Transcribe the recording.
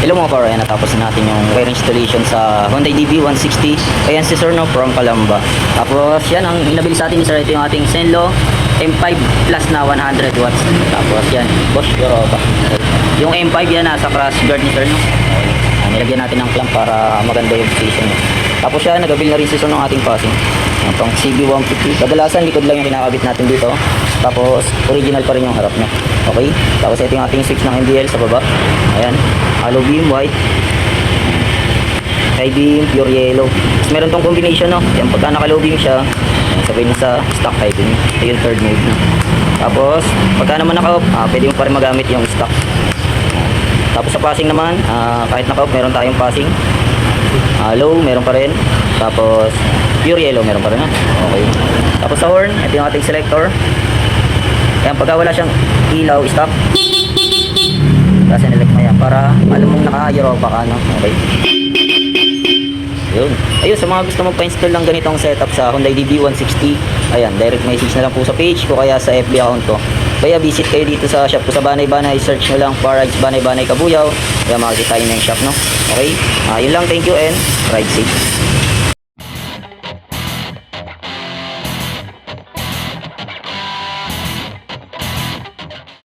Hello mga par, ayan, natapos na natin yung wire installation sa Hyundai DB160. Ayan si Sir, no, from Calamba. Tapos yan, ang inabili sa atin ni Sir, ito yung ating Zenlo M5 Plus na 100 watts. Tapos yan, Bosch Europa. Yung M5 yan, nasa crash guard ni Sir, no. Nilagyan natin ng clamp para maganda yung position, no. Tapos yan, nagabili na rin si Sir ng ating passing. Itong CB150. Kadalasan likod lang yung kinakabit natin dito. Tapos original pa rin yung harap niya. Okay? Tapos ito yung ating switch ng MBL sa baba. Ayan. Hollow beam white. High beam pure yellow. Tapos meron tong combination, no. Yan, pagka naka-low beam siya, sabihin na sa stock high beam. Ito yung third mode, no. Tapos pagka naman naka-off, pwede mo pa rin magamit yung stock. Tapos sa passing naman, kahit naka-off, meron tayong passing. Low, meron pa rin. Tapos pure yellow, meron pa rin, ha? Okay. Tapos sa horn, ito yung ating selector. Ayan, pagka wala siyang ilaw, stop. Tapos sinelect mo yan para alam mong naka-Europa ka, no? Okay. Yun. Ayun, sa mga gusto magpa-install ng ganitong setup sa Hyundai DB160, ayan, direct message na lang po sa page ko kaya sa FB account ko. Kaya visit kayo dito sa shop ko sa Banay-Banay, search nyo lang Parrides Banay-Banay Kabuyaw. Kaya makikita nyo yung shop, no? Okay? Yun lang, thank you and ride safe.